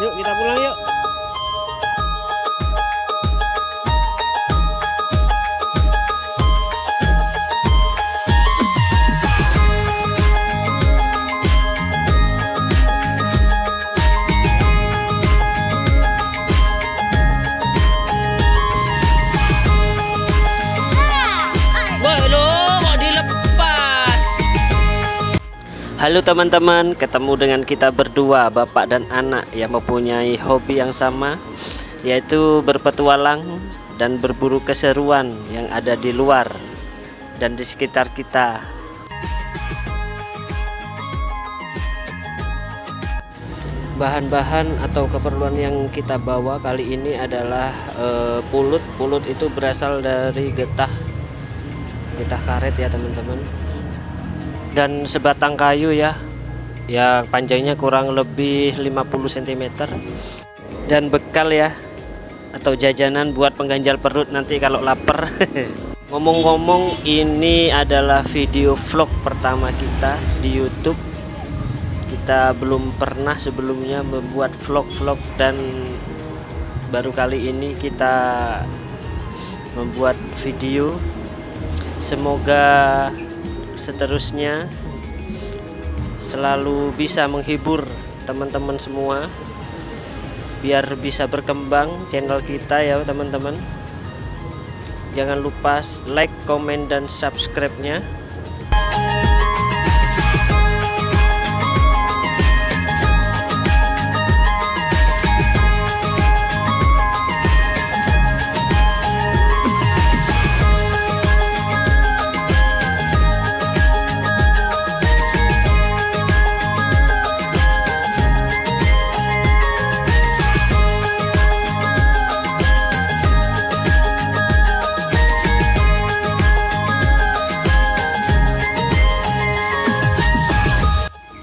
Yuk kita pulang yuk. Halo teman-teman, ketemu dengan kita berdua, bapak dan anak yang mempunyai hobi yang sama, yaitu berpetualang dan berburu keseruan yang ada di luar dan di sekitar kita. Bahan-bahan atau keperluan yang kita bawa kali ini adalah pulut. Pulut itu berasal dari getah karet ya teman-teman. Dan sebatang kayu ya, yang panjangnya kurang lebih 50 cm, dan bekal ya, atau jajanan buat pengganjal perut nanti kalau lapar. Ngomong-ngomong, ini adalah video vlog pertama kita di YouTube. Kita belum pernah sebelumnya membuat vlog-vlog, dan baru kali ini kita membuat video. Semoga seterusnya selalu bisa menghibur teman-teman semua, biar bisa berkembang channel kita ya teman-teman. Jangan lupa like, komen, dan subscribe-nya.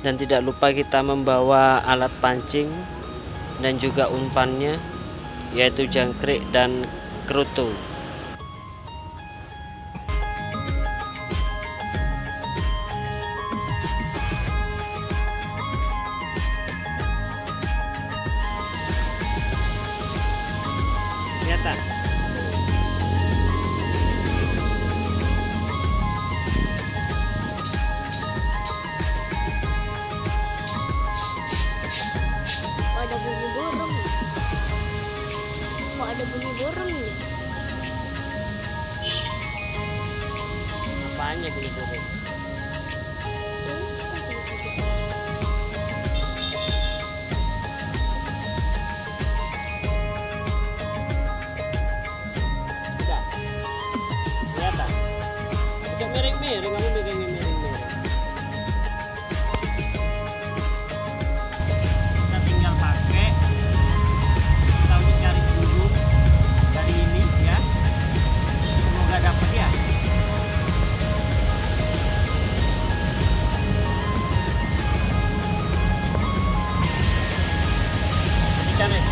Dan tidak lupa kita membawa alat pancing dan juga umpannya, yaitu jangkrik dan kerutu. Lihat tak? Ada bunyi burung. Kok ada bunyi burung nih? Apanya bunyi burung? Enggak. Lihat tak? Udah miring-miring, kamu miring-miring. Kita tinggal pakai, kita udah cari dulu dari ini ya. Semoga dapat ya. Ikan es.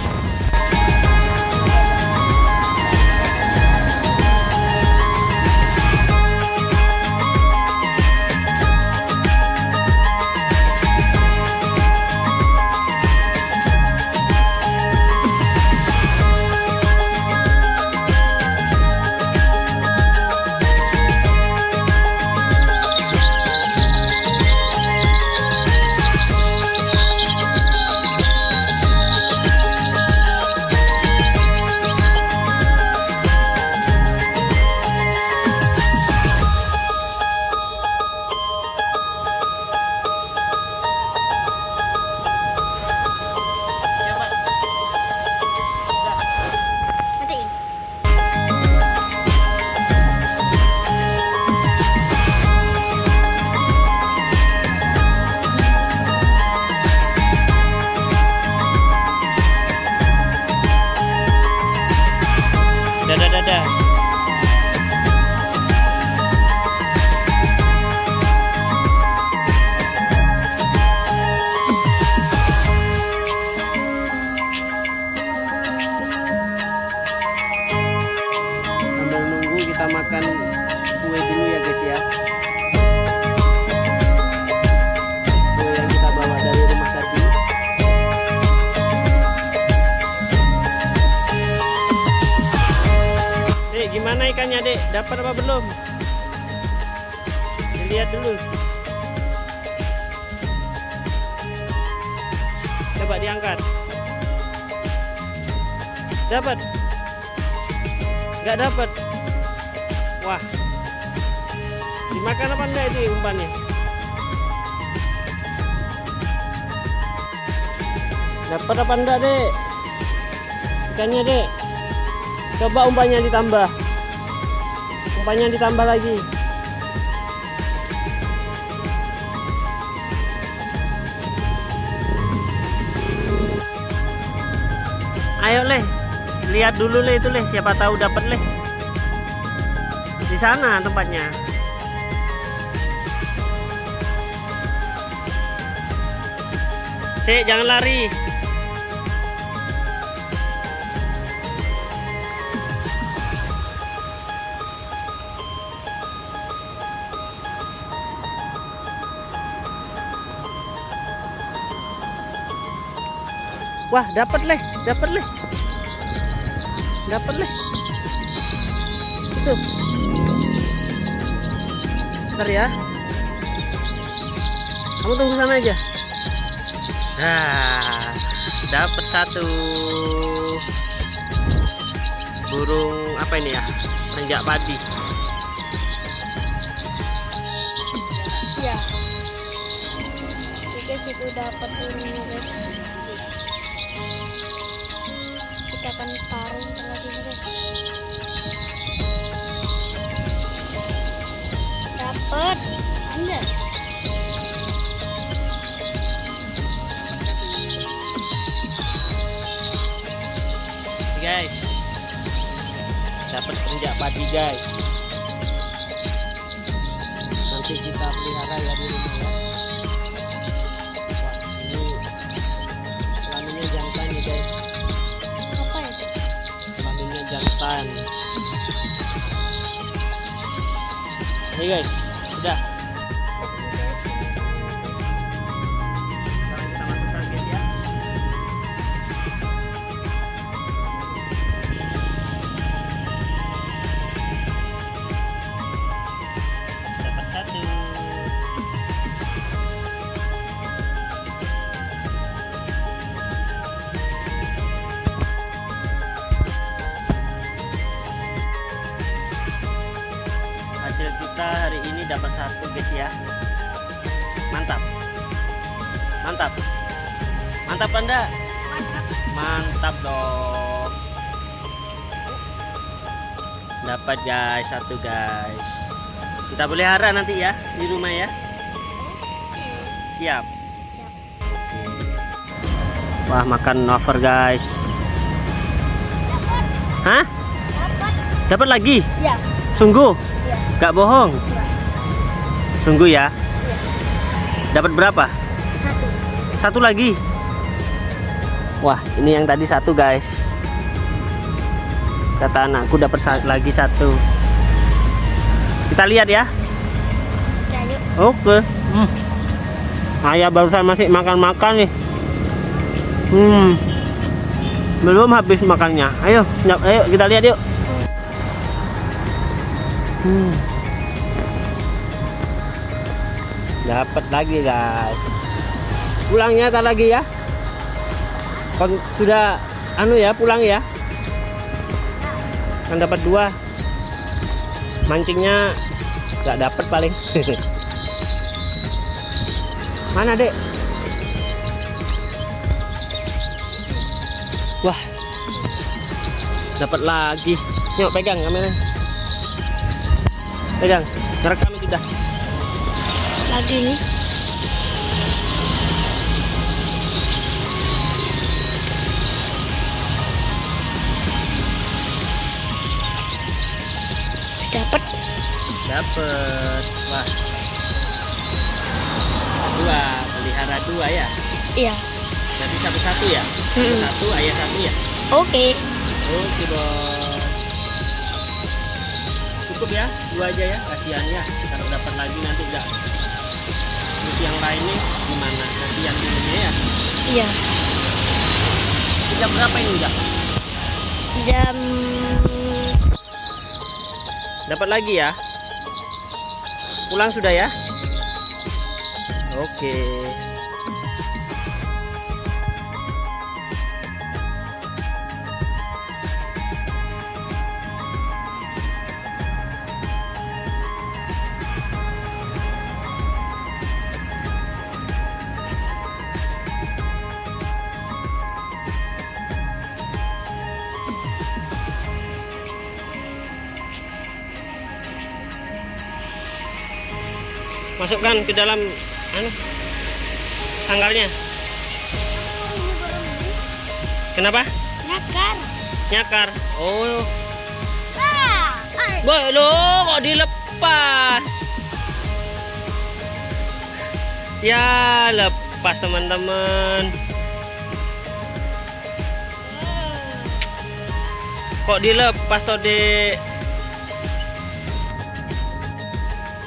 dapat apa belum? Lihat dulu. Coba diangkat. Dapat? Nggak dapat. Wah. Dimakan apa enggak ini umpannya? Dapat apa enggak, Dek? Ikannya, Dek. Coba umpannya ditambah. Umpannya ditambah lagi. Ayo, Leh. Lihat dulu, Leh, itu, Leh. Siapa tahu dapat, Leh. Di sana tempatnya. Sik, jangan lari. Wah, dapat, Leh. Dapat, Leh. Dapat, Leh. Itu. Bentar ya. Kamu tunggu sana aja. Nah, dapat satu burung apa ini ya? Renjak padi. Ya. Kita situ dapat burungnya, guys. Kita akan taruh lagi, guys. Dapat. Anda. Guys, dapat renjak padi, guys. Nanti kita pelihara ya di rumah ya. Wah, ini kelaminnya jantan nih, guys. Apa itu? Kelaminnya jantan. Oke, guys, sudah. Sekarang kita masukkan, guys, ya. Dapat satu. Hasil kita hari ini dapat satu, guys ya. Mantap. Mantap. Mantap, Anda. Mantap. Mantap dong. Dapat, guys, satu, guys. Kita pelihara nanti ya di rumah ya. Siap. Siap. Wah, makan wafer, guys. Dapat. Hah? Dapat. Dapat lagi? Ya. Sungguh? Ya. Gak bohong? Ya. Sungguh ya? Ya. Dapat berapa? Satu. Satu lagi? Wah, ini yang tadi satu, guys. Kata anakku dapat lagi satu. Kita lihat ya. Ya, yuk. Oke. Ayah barusan masih makan-makan nih. Belum habis makannya. Ayo, ayo kita lihat yuk. Dapat lagi, guys. Pulangnya kan lagi ya. Kan sudah anu ya, pulang ya. Kan dapat dua. Mancingnya nggak dapat paling. Mana, Dek? Wah, dapat lagi. Yuk pegang kamera. Pegang, ngerekam itu dah. Lagi nih. Dapat. Dapat. Wah. Dua, pelihara dua ya. Iya. Jadi satu-satu ya. Satu, ayah satu ya. Oke. Oke, bos. Cukup ya, dua aja ya. Kasihan ya. Kalau dapat lagi nanti enggak. Terus yang lainnya gimana? Nanti yang dulunya ya. Iya. Jam berapa ini udah? Jam Dapat lagi ya? Pulang sudah ya? Oke. Masukkan ke dalam sanggarnya. Kenapa? Nyakar. Nyakar. Oh. Ah, Boy, lo kok dilepas? Ya, lepas teman-teman. Kok dilepas toh, Dek?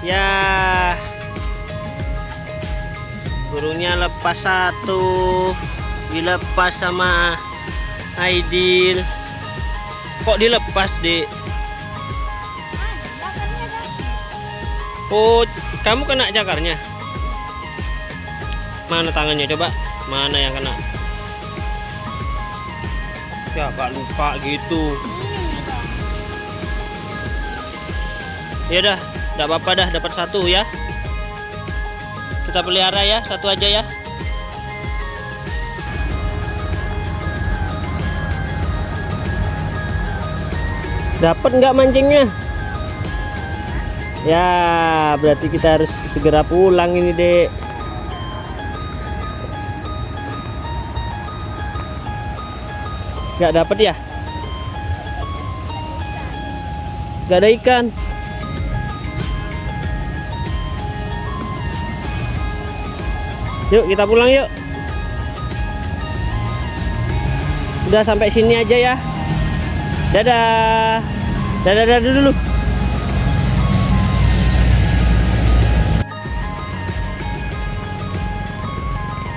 Ya. Burungnya lepas satu, dilepas sama Aidil. Kok dilepas, Dek? Oh, kamu kena cakarnya? Mana tangannya coba? Mana yang kena? Ya, Kak, lupa gitu. Ya udah, enggak apa-apa dah, dapat satu ya. Kita pelihara ya, satu aja ya. Dapat nggak mancingnya? Ya, berarti kita harus segera pulang ini, Dek. Nggak dapat ya? Nggak ada ikan. Yuk kita pulang yuk. Udah sampai sini aja ya. Dadah. Dadah dulu.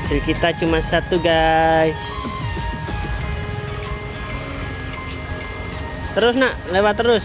Hasil kita cuma satu, guys. Terus nak, lewat terus.